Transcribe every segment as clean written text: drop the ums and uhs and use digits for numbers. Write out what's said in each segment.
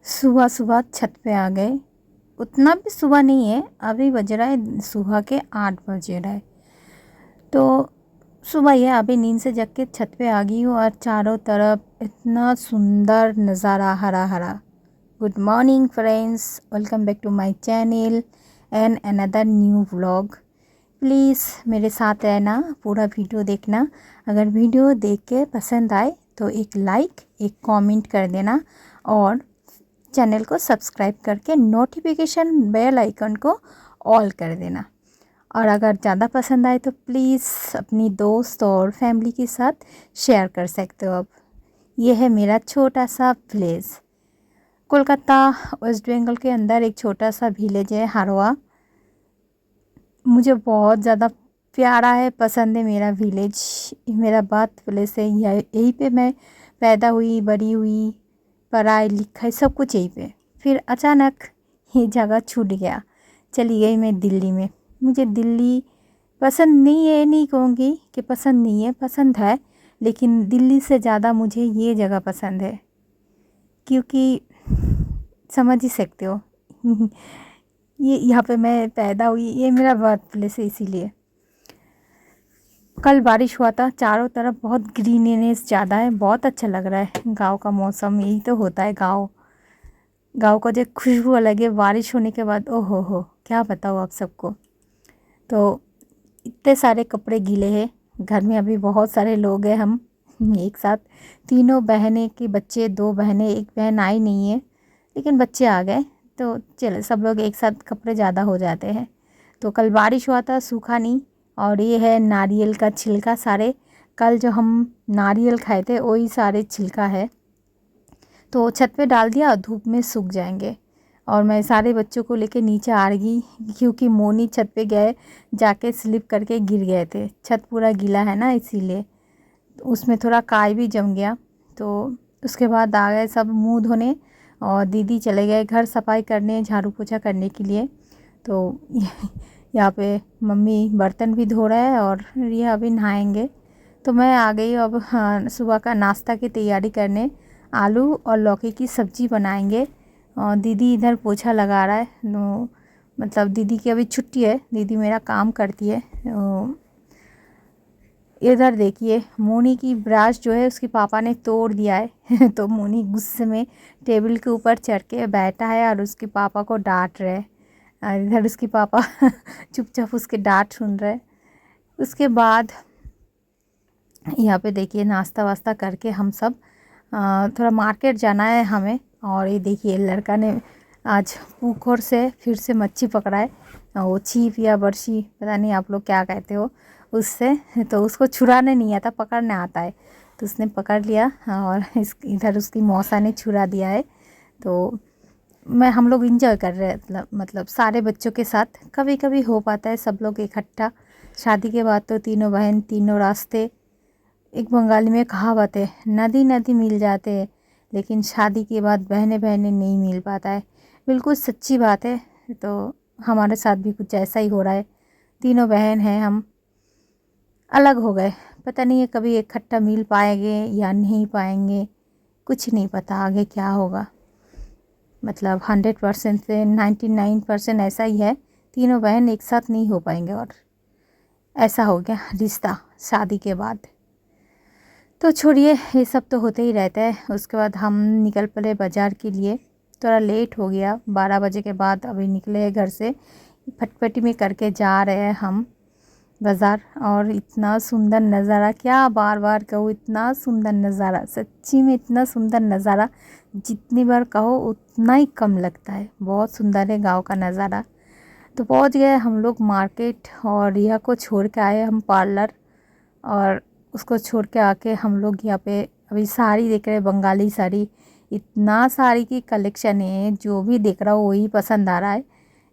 सुबह सुबह छत पे आ गए। उतना भी सुबह नहीं है, अभी बज रहा है सुबह के 8 बजे रहा है। तो सुबह ये अभी नींद से जग के छत पे आ गई हूँ और चारों तरफ इतना सुंदर नज़ारा हरा हरा। Good morning friends, welcome back to my channel and another new vlog. Please मेरे साथ रहना, पूरा वीडियो देखना। अगर वीडियो देख के पसंद आए तो एक लाइक, एक कमेंट कर देना और चैनल को सब्सक्राइब करके नोटिफिकेशन बेल आइकन को ऑल कर देना। और अगर ज़्यादा पसंद आए तो प्लीज़ अपनी दोस्त और फैमिली के साथ शेयर कर सकते हो। अब ये है मेरा छोटा सा विलेज, कोलकाता वेस्ट बंगाल के अंदर एक छोटा सा विलेज है हारोआ। मुझे बहुत ज़्यादा प्यारा है, पसंद है मेरा विलेज। मेरा बर्थ प्लेस है, यहीं पे मैं पैदा हुई, बड़ी हुई, पढ़ाई लिखाई सब कुछ यहीं पे। फिर अचानक ये जगह छूट गया, चली गई मैं दिल्ली में। मुझे दिल्ली पसंद नहीं है, नहीं कहूँगी कि पसंद नहीं है, पसंद है, लेकिन दिल्ली से ज़्यादा मुझे ये जगह पसंद है क्योंकि समझ ही सकते हो ये यहाँ पे मैं पैदा हुई, ये मेरा बर्थ प्लेस है। इसीलिए कल बारिश हुआ था, चारों तरफ बहुत ग्रीननेस ज़्यादा है, बहुत अच्छा लग रहा है। गांव का मौसम यही तो होता है, गांव गांव का जो खुशबू अलग है बारिश होने के बाद। ओहो हो, क्या बताऊँ आप सबको। तो इतने सारे कपड़े गीले हैं घर में, अभी बहुत सारे लोग हैं हम एक साथ। तीनों बहनें के बच्चे, 2 बहनें, एक बहन आई नहीं है लेकिन बच्चे आ गए, तो चलो सब लोग एक साथ कपड़े ज़्यादा हो जाते हैं। तो कल बारिश हुआ था, सूखा नहीं। और ये है नारियल का छिलका, सारे कल जो हम नारियल खाए थे वही सारे छिलका है, तो छत पे डाल दिया, धूप में सूख जाएंगे। और मैं सारे बच्चों को लेके नीचे आ गई क्योंकि मोनी छत पे गए, जाके स्लिप करके गिर गए थे। छत पूरा गीला है ना, इसीलिए उसमें थोड़ा काई भी जम गया। तो उसके बाद आ गए सब मुंह धोने और दीदी चले गए घर सफाई करने, झाड़ू पोछा करने के लिए। तो यहाँ पे मम्मी बर्तन भी धो रहा है और ये अभी नहाएंगे। तो मैं आ गई अब, हाँ, सुबह का नाश्ता की तैयारी करने। आलू और लौकी की सब्ज़ी बनाएंगे और दीदी इधर पोछा लगा रहा है। मतलब दीदी की अभी छुट्टी है, दीदी मेरा काम करती है। इधर देखिए, मोनी की ब्रश जो है उसके पापा ने तोड़ दिया है तो मोनी गुस्से में टेबल के ऊपर चढ़ के बैठा है और उसके पापा को डांट रहे हैं। और इधर उसके पापा चुपचाप उसके डांट सुन रहे हैं। उसके बाद यहाँ पे देखिए नाश्ता वास्ता करके हम सब थोड़ा मार्केट जाना है हमें। और ये देखिए लड़का ने आज पुकुर से फिर से मच्छी पकड़ा है, वो छिप या बर्शी पता नहीं आप लोग क्या कहते हो उससे। तो उसको छुड़ाने नहीं आता, पकड़ने आता है, तो उसने पकड़ लिया और इधर उसकी मौसा ने छुड़ा दिया है। तो हम लोग इंजॉय कर रहे हैं, मतलब सारे बच्चों के साथ। कभी कभी हो पाता है सब लोग इकट्ठा, शादी के बाद तो तीनों बहन तीनों रास्ते। एक बंगाली में कहावत है, नदी नदी मिल जाते हैं लेकिन शादी के बाद बहनें बहनें नहीं मिल पाता है। बिल्कुल सच्ची बात है। तो हमारे साथ भी कुछ ऐसा ही हो रहा है, तीनों बहन हैं हम, अलग हो गए। पता नहीं है कभी इकट्ठा मिल पाएंगे या नहीं पाएंगे, कुछ नहीं पता आगे क्या होगा। मतलब 100% से 99% ऐसा ही है, तीनों बहन एक साथ नहीं हो पाएंगे। और ऐसा हो गया रिश्ता शादी के बाद। तो छोड़िए, ये सब तो होते ही रहता है। उसके बाद हम निकल पड़े बाज़ार के लिए। थोड़ा लेट हो गया, 12 बजे के बाद अभी निकले हैं घर से, फटफटी में करके जा रहे हैं हम बाज़ार। और इतना सुंदर नज़ारा, क्या बार बार कहूँ, इतना सुंदर नज़ारा, सच्ची में इतना सुंदर नज़ारा, जितनी बार कहो उतना ही कम लगता है। बहुत सुंदर है गांव का नज़ारा। तो पहुंच गए हम लोग मार्केट और रिया को छोड़ के आए हम पार्लर। और उसको छोड़ के आके हम लोग यहाँ पे अभी साड़ी देख रहे हैं, बंगाली साड़ी। इतना साड़ी की कलेक्शन है, जो भी देख रहा हूँ वही पसंद आ रहा है।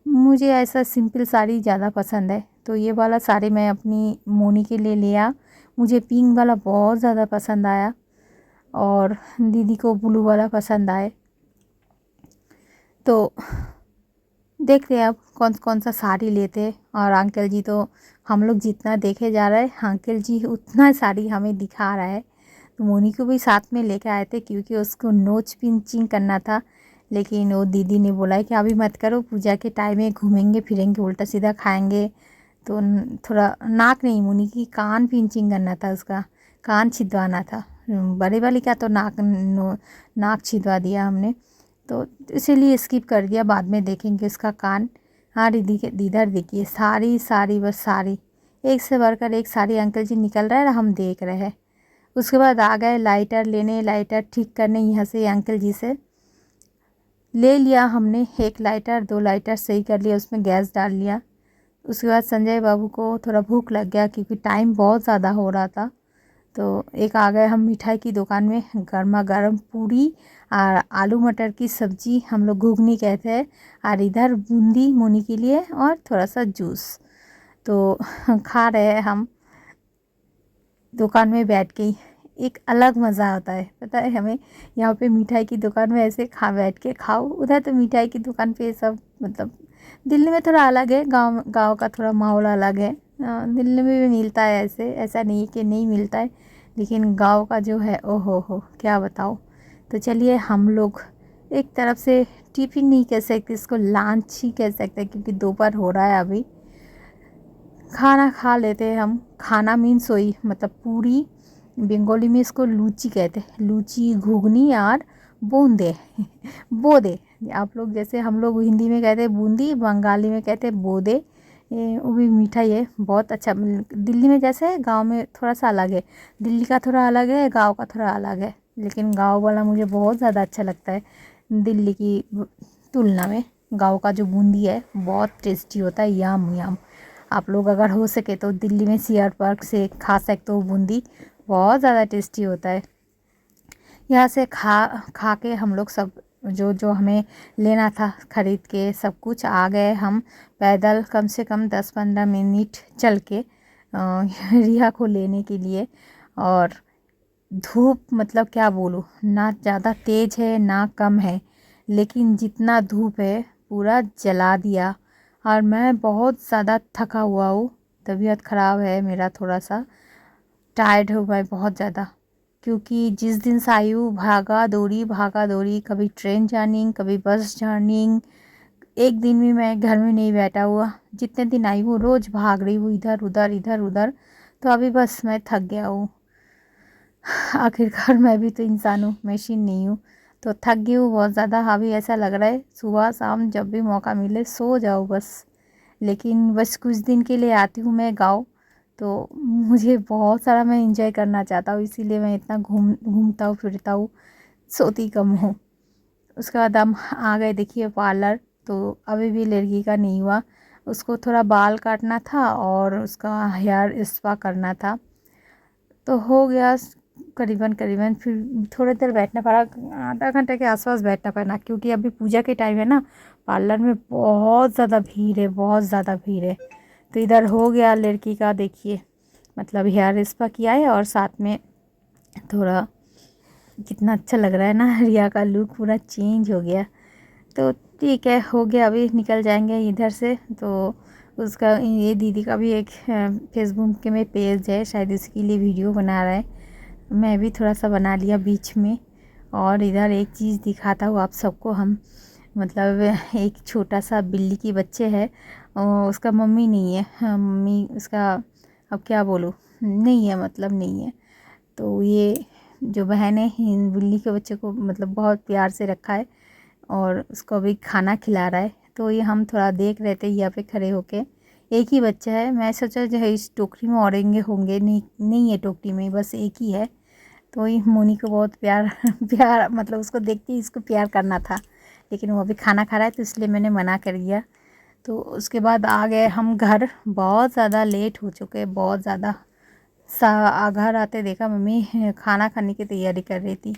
मुझे ऐसा सिंपल साड़ी ज़्यादा पसंद है, तो ये वाला साड़ी मैं अपनी मोनी के लिए लिया। मुझे पिंक वाला बहुत ज़्यादा पसंद आया और दीदी को ब्लू वाला पसंद आए। तो देखते हैं अब कौन कौन सा साड़ी लेते। और अंकल जी तो हम लोग जितना देखे जा रहे हैं, अंकल जी उतना साड़ी हमें दिखा रहा है। तो मोनी को भी साथ में लेके आए थे क्योंकि उसको नोच पिंचिंग करना था, लेकिन वो दीदी ने बोला है कि अभी मत करो, पूजा के टाइम में घूमेंगे फिरेंगे उल्टा सीधा खाएंगे। तो थोड़ा नाक नहीं, मुनी की कान पिंचिंग करना था, उसका कान छिदवाना था। बड़े वाली का तो नाक छिदवा दिया हमने, तो इसीलिए स्किप कर दिया, बाद में देखेंगे उसका कान। हाँ दीदी के दीदर देखिए, सारी सारी बस सारी, एक से बढ़कर एक सारी अंकल जी निकल रहा है और हम देख रहे हैं। उसके बाद आ गए लाइटर लेने, लाइटर ठीक करने यहाँ से अंकल जी से ले लिया हमने। एक लाइटर 2 लाइटर सही कर लिया, उसमें गैस डाल लिया। उसके बाद संजय बाबू को थोड़ा भूख लग गया क्योंकि टाइम बहुत ज़्यादा हो रहा था, तो एक आ गए हम मिठाई की दुकान में। गर्मा गर्म पूरी और आलू मटर की सब्ज़ी, हम लोग घुगनी कहते हैं, और इधर बूंदी मुनी के लिए और थोड़ा सा जूस। तो खा रहे हैं हम दुकान में बैठ के ही। एक अलग मज़ा आता है, पता है हमें। यहाँ पे मिठाई की दुकान में ऐसे बैठ के खाओ, उधर तो मिठाई की दुकान पे सब मतलब दिल्ली में थोड़ा अलग है, गांव गांव का थोड़ा माहौल अलग है। दिल्ली में भी मिलता है ऐसे, ऐसा नहीं है कि नहीं मिलता है, लेकिन गांव का जो है ओ हो क्या बताओ। तो चलिए हम लोग एक तरफ से टिफ़िन नहीं कह सकते, इसको लंच ही कह सकते हैं क्योंकि दोपहर हो रहा है अभी। खाना खा लेते हैं हम। खाना मीन्स वही मतलब पूरी, बंगाली में इसको लूची कहते हैं, लूची घुगनी और बूंदे बोदे। आप लोग जैसे हम लोग हिंदी में कहते हैं बूंदी, बंगाली में कहते हैं बोदे। वो भी मीठा ही है, बहुत अच्छा। दिल्ली में जैसे है, गांव में थोड़ा सा अलग है। दिल्ली का थोड़ा अलग है, गांव का थोड़ा अलग है, लेकिन गांव वाला मुझे बहुत ज़्यादा अच्छा लगता है दिल्ली की तुलना में। गांव का जो बूंदी है बहुत टेस्टी होता है, याम याम। आप लोग अगर हो सके तो दिल्ली में सीआर पार्क से खा सकते हो बूंदी, बहुत ज़्यादा टेस्टी होता है। यहाँ से खा के हम लोग सब जो जो हमें लेना था ख़रीद के सब कुछ आ गए हम पैदल, कम से कम 10-15 मिनट चल के रिया को लेने के लिए। और धूप मतलब क्या बोलूँ, ना ज़्यादा तेज़ है ना कम है, लेकिन जितना धूप है पूरा जला दिया। और मैं बहुत ज़्यादा थका हुआ हूँ, तबीयत ख़राब है मेरा, थोड़ा सा टायर्ड हूँ मैं बहुत ज़्यादा, क्योंकि जिस दिन से आई हूँ भागा दौड़ी, कभी ट्रेन जर्नी कभी बस जर्नी। एक दिन भी मैं घर में नहीं बैठा हुआ, जितने दिन आई हूँ रोज़ भाग रही हूँ इधर उधर इधर उधर। तो अभी बस मैं थक गया हूँ। आखिरकार मैं भी तो इंसान हूँ, मशीन नहीं हूँ। तो थक गई हूँ बहुत ज़्यादा। अभी ऐसा लग रहा है सुबह शाम जब भी मौका मिले सो जाओ बस। लेकिन बस कुछ दिन के लिए आती हूँ मैं गाँव, तो मुझे बहुत सारा मैं इंजॉय करना चाहता हूँ, इसीलिए मैं इतना घूमता हूँ फिरता हूँ, सोती कम हूँ। उसके बाद हम आ गए देखिए पार्लर। तो अभी भी लड़की का नहीं हुआ, उसको थोड़ा बाल काटना था और उसका हेयर स्पा करना था। तो हो गया करीबन करीबन, फिर थोड़ी देर बैठना पड़ा, आधा घंटे के आसपास बैठना पड़ा, क्योंकि अभी पूजा के टाइम है ना, पार्लर में बहुत ज़्यादा भीड़ है, बहुत ज़्यादा भीड़ है। तो इधर हो गया लड़की का देखिए, मतलब हेयर स्पा किया है और साथ में थोड़ा, कितना अच्छा लग रहा है ना, रिया का लुक पूरा चेंज हो गया। तो ठीक है, हो गया, अभी निकल जाएंगे इधर से। तो उसका ये दीदी का भी एक फेसबुक के में पेज है, शायद इसके लिए वीडियो बना रहा है, मैं भी थोड़ा सा बना लिया बीच में। और इधर एक चीज़ दिखाता हूँ आप सबको हम, मतलब एक छोटा सा बिल्ली की बच्चे है, उसका मम्मी नहीं है, मम्मी उसका अब क्या बोलूँ, नहीं है, मतलब नहीं है। तो ये जो बहन है बिल्ली के बच्चे को मतलब बहुत प्यार से रखा है और उसको अभी खाना खिला रहा है। तो ये हम थोड़ा देख रहे थे यहाँ पे खड़े होके। एक ही बच्चा है, मैं सोचा जो है इस टोकरी में औरेंगे होंगे, नहीं नहीं है टोकरी में, बस एक ही है। तो ये मोनी को बहुत प्यार प्यार मतलब उसको देखते ही इसको प्यार करना था, लेकिन वो अभी खाना खा रहा है तो इसलिए मैंने मना कर दिया। तो उसके बाद आ गए हम घर, बहुत ज़्यादा लेट हो चुके, बहुत ज़्यादा। घर आते देखा मम्मी खाना खाने की तैयारी कर रही थी,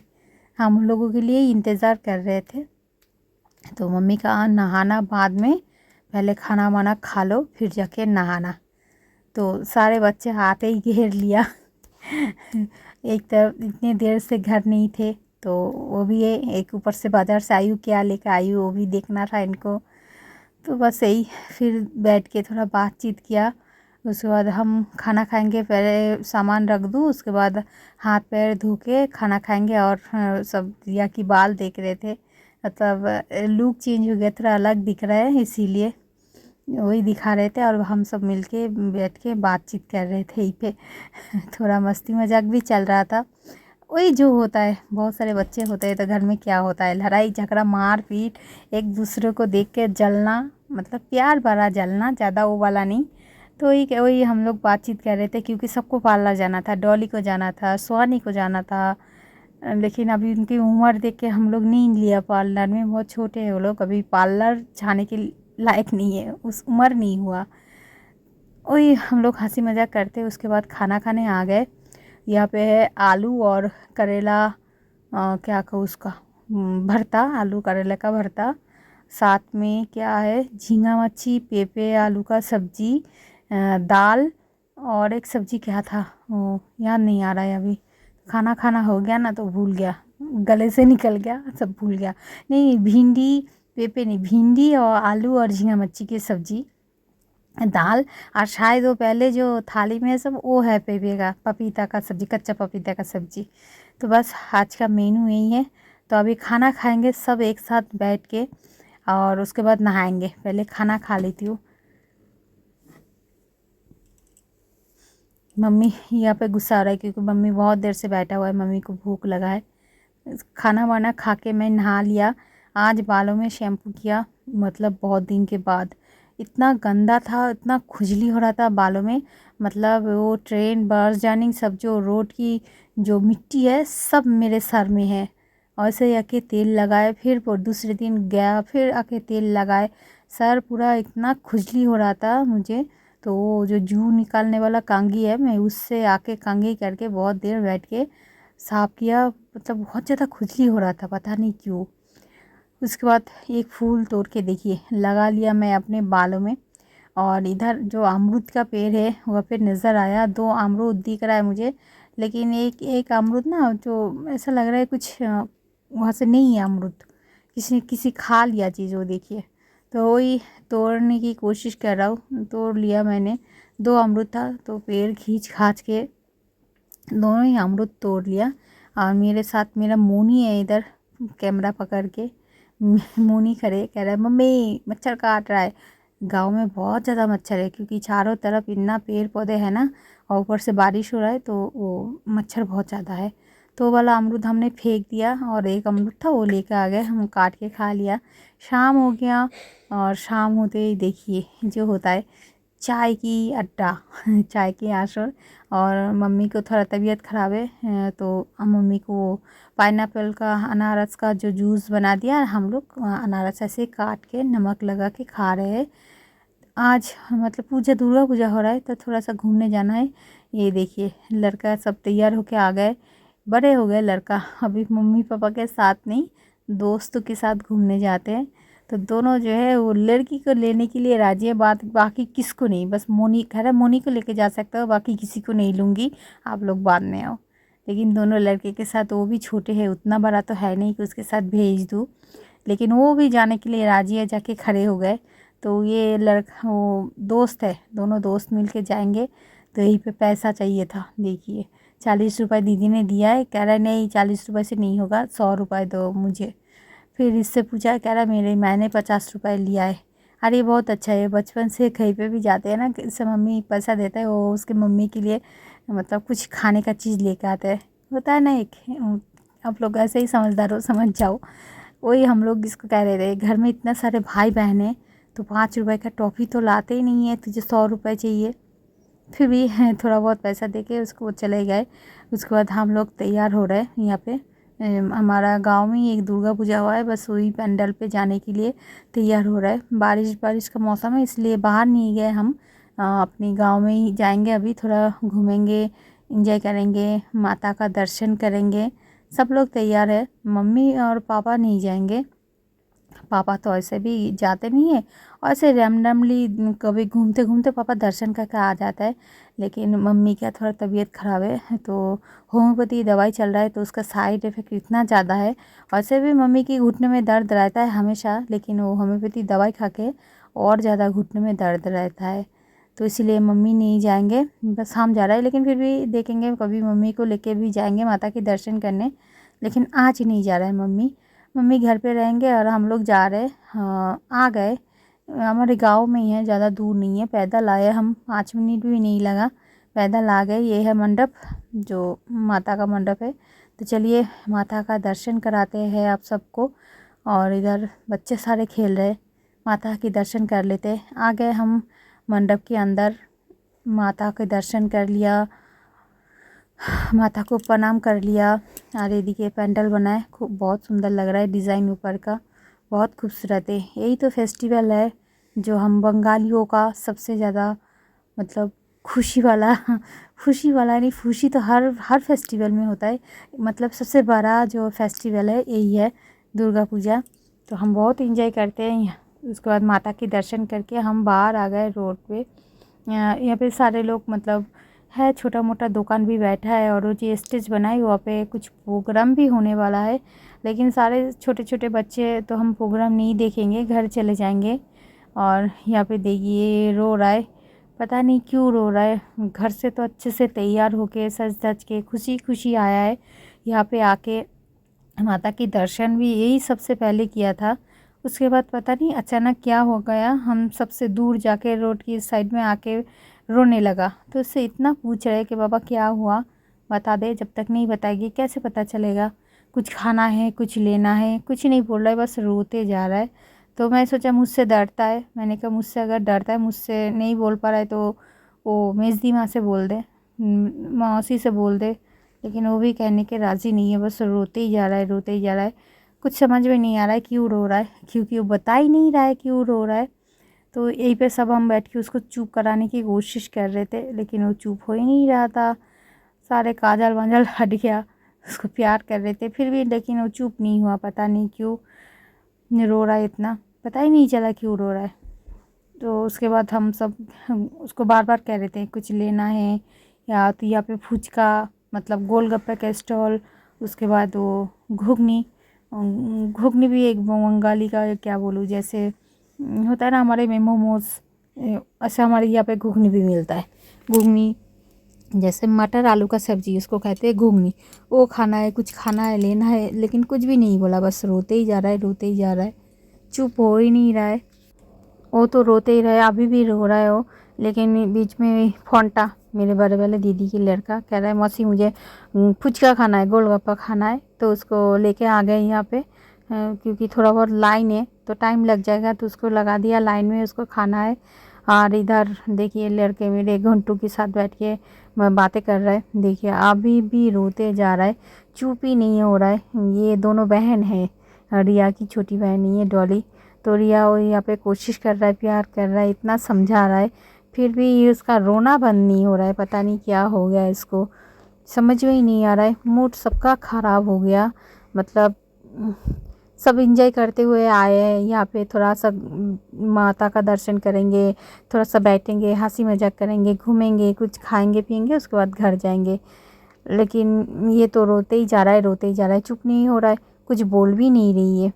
हम लोगों के लिए इंतज़ार कर रहे थे। तो मम्मी का नहाना बाद में, पहले खाना वाना खा लो फिर जाके नहाना। तो सारे बच्चे आते ही घेर लिया एक तरफ इतने देर से घर नहीं थे, तो वो भी है, एक ऊपर से बाज़ार से आई हूँ, क्या लेकर आई हूँ वो भी देखना था इनको। तो बस यही, फिर बैठ के थोड़ा बातचीत किया। उसके बाद हम खाना खाएंगे, पहले सामान रख दूँ, उसके बाद हाथ पैर धो के खाना खाएंगे। और सब रिया की बाल देख रहे थे, मतलब लुक चेंज हो गया, थोड़ा अलग दिख रहा है, इसीलिए वही दिखा रहे थे और हम सब मिलके बैठ के बातचीत कर रहे थे यहीं पे। थोड़ा मस्ती मजाक भी चल रहा था। वही जो होता है, बहुत सारे बच्चे होते हैं तो घर में क्या होता है, लड़ाई झगड़ा मार पीट, एक दूसरे को देख के जलना, मतलब प्यार भरा जलना, ज़्यादा वो वाला नहीं। तो वही हम लोग बातचीत कर रहे थे, क्योंकि सबको पार्लर जाना था, डॉली को जाना था, सुहानी को जाना था। लेकिन अभी उनकी उम्र देख के हम लोग नहीं लिया पार्लर में, बहुत छोटे हैं वो लोग, अभी पार्लर जाने के लायक नहीं है, उस उम्र नहीं हुआ। वही हम लोग हंसी मजाक करते, उसके बाद खाना खाने आ गए। यहाँ पे है आलू और करेला, क्या कहूँ उसका, भरता, आलू करेला का भरता। साथ में क्या है, झींगा मच्छी, पेपे आलू का सब्जी, दाल, और एक सब्जी क्या था वो याद नहीं आ रहा है अभी। खाना खाना हो गया ना तो भूल गया, गले से निकल गया, सब भूल गया। नहीं, भिंडी, पेपे नहीं, भिंडी और आलू और झींगा मच्छी की सब्जी, दाल, और शायद वो पहले जो थाली में है सब वो है पेपे का, पपीता का सब्जी, कच्चा पपीता का सब्जी। तो बस आज का मेनू यही है। तो अभी खाना खाएंगे सब एक साथ बैठ के, और उसके बाद नहाएंगे, पहले खाना खा लेती हूँ। मम्मी यहाँ पे गुस्सा आ रहा है, क्योंकि मम्मी बहुत देर से बैठा हुआ है, मम्मी को भूख लगा है। खाना वाना खा के मैं नहा लिया। आज बालों में शैम्पू किया, मतलब बहुत दिन के बाद। इतना गंदा था, इतना खुजली हो रहा था बालों में, मतलब वो ट्रेन बस जर्नी सब, जो रोड की जो मिट्टी है सब मेरे सर में है। और ऐसे आके तेल लगाए, फिर वो दूसरे दिन गया, फिर आके तेल लगाए, सर पूरा इतना खुजली हो रहा था मुझे। तो वो जो जू निकालने वाला कांगी है, मैं उससे आके कंघी करके बहुत देर बैठ के साफ़ किया, मतलब बहुत ज़्यादा खुजली हो रहा था, पता नहीं क्यों। उसके बाद एक फूल तोड़ के देखिए लगा लिया मैं अपने बालों में। और इधर जो अमरूद का पेड़ है वहाँ पे नज़र आया, 2 अमरूद दिख रहा है मुझे। लेकिन एक एक अमरूद ना, जो ऐसा लग रहा है कुछ वहाँ से नहीं है अमरूद, किसी खा लिया चीज़ वो, देखिए। तो वही तोड़ने की कोशिश कर रहा हूँ, तोड़ लिया मैंने। 2 अमरूद था तो पेड़ खींच खाच के दोनों ही अमरूद तोड़ लिया। और मेरे साथ मेरा मोनी है इधर, कैमरा पकड़ के। मोनी खड़े कह रहा है मम्मी मच्छर काट रहा है। गांव में बहुत ज़्यादा मच्छर है, क्योंकि चारों तरफ इतना पेड़ पौधे हैं ना, और ऊपर से बारिश हो रहा है, तो वो मच्छर बहुत ज़्यादा है। तो वो वाला अमरूद हमने फेंक दिया, और एक अमरूद था वो लेकर आ गए, हम काट के खा लिया। शाम हो गया, और शाम होते ही देखिए जो होता है, चाय की अड्डा। चाय की आशर। और मम्मी को थोड़ा तबीयत ख़राब है, तो मम्मी को पाइनएप्पल का, अनारस का जो जूस बना दिया, हम लोग अनारस ऐसे काट के नमक लगा के खा रहे हैं। आज मतलब पूजा, दुर्गा पूजा हो रहा है, तो थोड़ा सा घूमने जाना है। ये देखिए लड़का सब तैयार होके आ गए, बड़े हो गए लड़का, अभी मम्मी पापा के साथ नहीं, दोस्तों के साथ घूमने जाते हैं। तो दोनों जो है वो लड़की को लेने के लिए राजी है, बात बाकी किसको नहीं, बस मोनी कह रहा है मोनी को लेके जा सकते हो, बाकी किसी को नहीं लूँगी, आप लोग बाद में आओ। लेकिन दोनों लड़के के साथ, वो भी छोटे हैं, उतना बड़ा तो है नहीं कि उसके साथ भेज दूँ, लेकिन वो भी जाने के लिए राजी है, जाके खड़े हो गए। तो ये लड़का, वो दोस्त है, दोनों दोस्त मिल के जाएंगे। तो यहीं पे पैसा चाहिए था, देखिए 40 रुपये दीदी ने दिया है, कह रहा है नहीं 40 रुपये से नहीं होगा, 100 रुपये दो मुझे। फिर इससे पूछा, कह रहा मैंने 50 रुपये लिया है। अरे बहुत अच्छा है, बचपन से कहीं पे भी जाते हैं ना, इससे मम्मी पैसा देता है, वो उसके मम्मी के लिए मतलब कुछ खाने का चीज़ लेके आता है, होता है ना एक। आप लोग ऐसे ही समझदार हो, समझ जाओ। वही हम लोग इसको कह रहे थे, घर में इतने सारे भाई बहन हैं, तो 5 रुपये का टॉफ़ी तो लाते ही नहीं है, तुझे 100 रुपये चाहिए। फिर भी थोड़ा बहुत पैसा देके उसको चले गए। उसके बाद हम लोग तैयार हो रहे हैं यहाँ पे। हमारा गांव में ही एक दुर्गा पूजा हुआ है, बस वही पंडाल पे जाने के लिए तैयार हो रहा है। बारिश बारिश का मौसम है, इसलिए बाहर नहीं गए हम, अपने गांव में ही जाएंगे। अभी थोड़ा घूमेंगे, इंजॉय करेंगे, माता का दर्शन करेंगे। सब लोग तैयार है, मम्मी और पापा नहीं जाएंगे, पापा तो ऐसे भी जाते नहीं है, और ऐसे रैंडमली कभी घूमते घूमते पापा दर्शन करके आ जाता है। लेकिन मम्मी का थोड़ा तबीयत ख़राब है, तो होम्योपैथी दवाई चल रहा है, तो उसका साइड इफ़ेक्ट इतना ज़्यादा है। वैसे भी मम्मी की घुटने में दर्द रहता है हमेशा, लेकिन वो होम्योपैथी दवाई खा के और ज़्यादा घुटने में दर्द रहता है, तो इसीलिए मम्मी नहीं जाएंगे, बस हम जा रहे हैं। लेकिन फिर भी देखेंगे, कभी मम्मी को लेके भी जाएंगे माता के दर्शन करने, लेकिन आज नहीं जा रहा है मम्मी। मम्मी घर पे रहेंगे और हम लोग जा रहे। हाँ, आ गए। हमारे गांव में ही है, ज़्यादा दूर नहीं है। पैदल आए हम, 5 मिनट भी नहीं लगा, पैदल आ गए। ये है मंडप, जो माता का मंडप है। तो चलिए माता का दर्शन कराते हैं आप सबको। और इधर बच्चे सारे खेल रहे, माता के दर्शन कर लेते। आ गए हम मंडप के अंदर, माता के दर्शन कर लिया, माता को प्रणाम कर लिया। और ये देखिए पेंडल बनाए, खूब बहुत सुंदर लग रहा है, डिज़ाइन ऊपर का बहुत खूबसूरत है। यही तो फेस्टिवल है जो हम बंगालियों का सबसे ज़्यादा मतलब खुशी वाला खुशी वाला नहीं, खुशी तो हर फेस्टिवल में होता है। मतलब सबसे बड़ा जो फेस्टिवल है यही है, दुर्गा पूजा। तो हम बहुत एंजॉय करते हैं। उसके बाद माता के दर्शन करके हम बाहर आ गए रोड पे। यहाँ पे सारे लोग मतलब है, छोटा मोटा दुकान भी बैठा है। और वो जो स्टेज बनाई वहाँ पे कुछ प्रोग्राम भी होने वाला है, लेकिन सारे छोटे छोटे बच्चे तो हम प्रोग्राम नहीं देखेंगे, घर चले जाएंगे। और यहाँ पे देखिए रो रहा है, पता नहीं क्यों रो रहा है। घर से तो अच्छे से तैयार होके सज धज के खुशी खुशी आया है। यहाँ पे आके माता के दर्शन भी यही सबसे पहले किया था। उसके बाद पता नहीं अचानक क्या हो गया, हम सबसे दूर जाके रोड की साइड में आके रोने लगा। तो उससे इतना पूछ रहे कि बाबा क्या हुआ, बता दे। जब तक नहीं बताएगी कैसे पता चलेगा। कुछ खाना है, कुछ लेना है, कुछ नहीं बोल रहा है, बस रोते जा रहा है। तो मैं सोचा मुझसे डरता है। मैंने कहा मुझसे अगर डरता है, मुझसे नहीं बोल पा रहा है, तो वो मेजदी माँ से बोल दे, मौसी से बोल दे। लेकिन वो भी कहने के राज़ी नहीं है, बस रोते ही जा रहा है, रोते ही जा रहा है। कुछ समझ में नहीं आ रहा है क्यों रो रहा है, क्योंकि वो बता ही नहीं रहा है क्यों रो रहा है। तो यहीं पे सब हम बैठ के उसको चुप कराने की कोशिश कर रहे थे, लेकिन वो चुप हो ही नहीं रहा था। सारे काजल वाजल हट गया, उसको प्यार कर रहे थे फिर भी, लेकिन वो चुप नहीं हुआ। पता नहीं क्यों रो रहा है इतना, पता ही नहीं चला क्यों रो रहा है। तो उसके बाद हम उसको बार बार कह रहे थे कुछ लेना है, या तो यहाँ पे फुचका मतलब गोलगप्पे का स्टॉल। उसके बाद वो घुगनी, घुगनी भी एक बंगाली का क्या बोलूँ, जैसे होता है ना हमारे में मोमोज, ऐसा हमारे यहाँ पे घुगनी भी मिलता है। घुगनी जैसे मटर आलू का सब्जी, उसको कहते हैं घुगनी। वो खाना है, कुछ खाना है, लेना है, लेकिन कुछ भी नहीं बोला, बस रोते ही जा रहा है, रोते ही जा रहा है, चुप हो ही नहीं रहा है। वो तो रोते ही रहे, अभी भी रो रहा है वो। लेकिन बीच में फोंटा, मेरे बड़े वाले दीदी की लड़का, कह रहा है मौसी मुझे फुचका खाना है, गोलगप्पा खाना है। तो उसको लेके आ गए यहाँ पे, क्योंकि थोड़ा बहुत लाइन है तो टाइम लग जाएगा, तो उसको लगा दिया लाइन में, उसको खाना है। और इधर देखिए लड़के मेरे घंटू के साथ बैठ के बातें कर रहा है। देखिए अभी भी रोते जा रहा है, चुप ही नहीं हो रहा है। ये दोनों बहन है, रिया की छोटी बहन ही है डॉली। तो रिया वो यहाँ पे कोशिश कर रहा है, प्यार कर रहा है, इतना समझा रहा है, फिर भी उसका रोना बंद नहीं हो रहा है। पता नहीं क्या हो गया इसको, समझ में ही नहीं आ रहा है। मूड सबका ख़राब हो गया। मतलब सब एंजॉय करते हुए आए हैं यहाँ पे, थोड़ा सा माता का दर्शन करेंगे, थोड़ा सा बैठेंगे, हंसी मजाक करेंगे, घूमेंगे, कुछ खाएंगे पिएंगे, उसके बाद घर जाएंगे। लेकिन ये तो रोते ही जा रहा है, रोते ही जा रहा है, चुप नहीं हो रहा है, कुछ बोल भी नहीं रही है।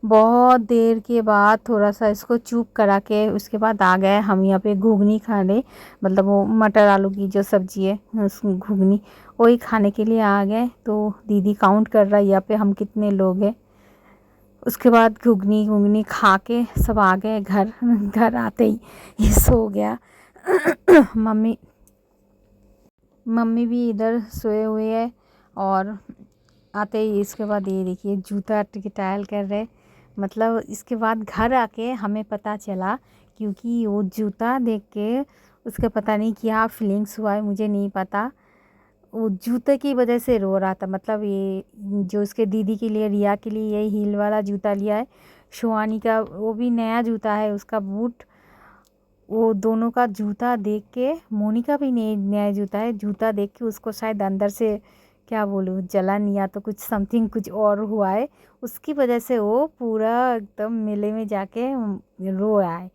बहुत देर के बाद थोड़ा सा इसको चुप करा के उसके बाद आ गए हम यहाँ पे घुगनी खाने। मतलब वो मटर आलू की जो सब्ज़ी है उस घुगनी, वही खाने के लिए आ गए। तो दीदी काउंट कर रहा है यहाँ पे हम कितने लोग हैं। उसके बाद घुगनी घुगनी खा के सब आ गए घर। घर आते ही ये सो गया। मम्मी मम्मी भी इधर सोए हुए है। और आते ही इसके बाद ये देखिए जूता टिकटाइल कर रहे। मतलब इसके बाद घर आके हमें पता चला, क्योंकि वो जूता देख के उसका पता नहीं क्या फीलिंग्स हुआ है, मुझे नहीं पता। वो जूते की वजह से रो रहा था। मतलब ये जो उसके दीदी के लिए, रिया के लिए, ये हील वाला जूता लिया है शिवानी का, वो भी नया जूता है उसका बूट। वो दोनों का जूता देख के, मोनिका भी नए नया जूता है, जूता देख के उसको शायद अंदर से क्या बोलूँ जलन या तो कुछ समथिंग कुछ और हुआ है, उसकी वजह से वो पूरा एकदम मेले में जाके रो रहा है।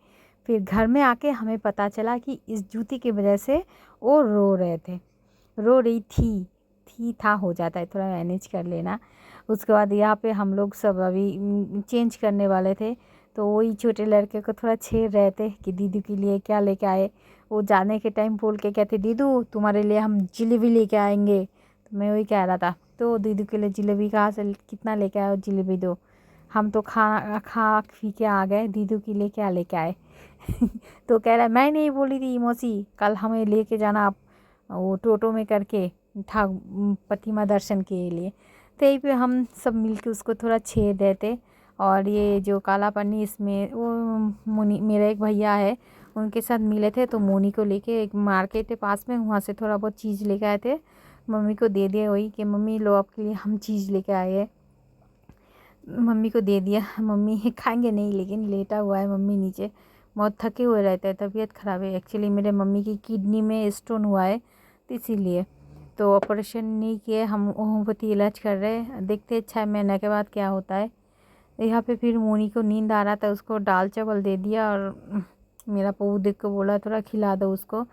फिर घर में आके हमें पता चला कि इस जूती की वजह से वो रो रहे थे, रो रही थी था हो जाता है, थोड़ा मैनेज कर लेना। उसके बाद यहाँ पे हम लोग सब अभी चेंज करने वाले थे, तो वही छोटे लड़के को थोड़ा छेड़ रहे थे कि दीदी के लिए क्या लेके आए। वो जाने के टाइम बोल के कहते दीदू तुम्हारे लिए हम जलेबी लेके आएंगे। तो मैं वही कह रहा था, तो दीदी के लिए जलेबी कहाँ से, कितना लेके आए हो जलेबी दो। हम तो खा खा पी के आ गए, दीदू के लिए क्या लेके आए। तो कह रहा है मैं नहीं बोली थी मौसी कल हमें लेके जाना आप वो टोटो में करके प्रतिमा दर्शन के लिए। तो यहीं पे हम सब मिलके उसको थोड़ा छेड़ रहे थे। और ये जो काला पन्नी इसमें वो मुनी मेरा एक भैया है उनके साथ मिले थे, तो मोनी को लेके एक मार्केट है पास में, वहाँ से थोड़ा बहुत चीज़ लेके आए थे। मम्मी को दे दिया, वही कि मम्मी लो आपके लिए हम चीज़ लेके आए हैं। मम्मी को दे दिया, मम्मी खाएंगे नहीं लेकिन लेटा हुआ है मम्मी नीचे, बहुत थके हुए रहते हैं, तबीयत ख़राब है एक्चुअली मेरे मम्मी की किडनी में स्टोन हुआ है तो इसीलिए। तो ऑपरेशन नहीं किए, हम होम्योपैथी इलाज कर रहे हैं, देखते हैं 6 महीने के बाद क्या होता है। यहाँ पे फिर मोनी को नींद आ रहा था, उसको दाल चावल दे दिया और मेरा पप्पू देख को बोला थोड़ा खिला दो उसको।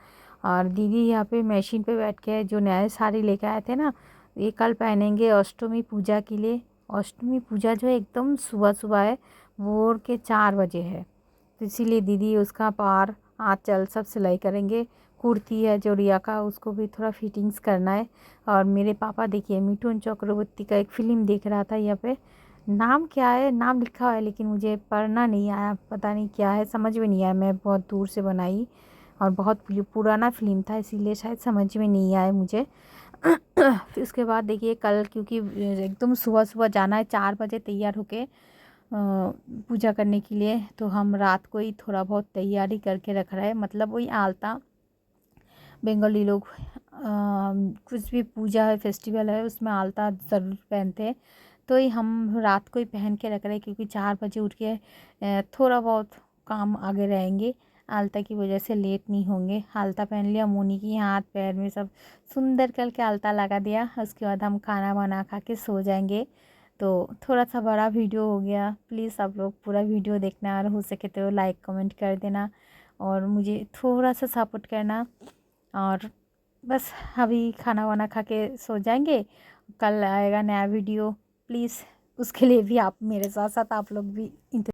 और दीदी यहाँ पे मशीन पे बैठ के जो नए साड़ी लेके आए थे ना, ये कल पहनेंगे अष्टमी पूजा के लिए। अष्टमी पूजा जो है एकदम सुबह सुबह है, भोर के 4 बजे है, तो इसीलिए दीदी उसका पार आँचल सब सिलाई करेंगे। कुर्ती है जो रिया का, उसको भी थोड़ा फिटिंग्स करना है। और मेरे पापा देखिए मिथुन चक्रवर्ती का एक फ़िल्म देख रहा था, यहाँ पे नाम क्या है, नाम लिखा हुआ है लेकिन मुझे पढ़ना नहीं आया, पता नहीं क्या है, समझ में नहीं आया, मैं बहुत दूर से बनाई और बहुत पुराना फ़िल्म था इसीलिए शायद समझ में नहीं आया मुझे। फिर उसके बाद देखिए कल क्योंकि एकदम सुबह सुबह जाना है, 4 बजे तैयार होके पूजा करने के लिए, तो हम रात को ही थोड़ा बहुत तैयारी करके रख रहे हैं। मतलब वही आलता बंगाली लोग कुछ भी पूजा है फेस्टिवल है उसमें आलता ज़रूर पहनते हैं, तो ही हम रात को ही पहन के रख रहे हैं क्योंकि 4 बजे उठ के थोड़ा बहुत काम आगे रहेंगे, आलता की वजह से लेट नहीं होंगे। आलता पहन लिया, मोनी की हाथ पैर में सब सुंदर करके आलता लगा दिया, उसके बाद हम खाना बना खा के सो जाएंगे। तो थोड़ा सा बड़ा वीडियो हो गया, प्लीज़ आप लोग पूरा वीडियो देखना और हो सके तो लाइक कमेंट कर देना और मुझे थोड़ा सा सपोर्ट करना। और बस अभी खाना वाना खा के सो जाएंगे, कल आएगा नया वीडियो, प्लीज़ उसके लिए भी आप मेरे साथ साथ आप लोग भी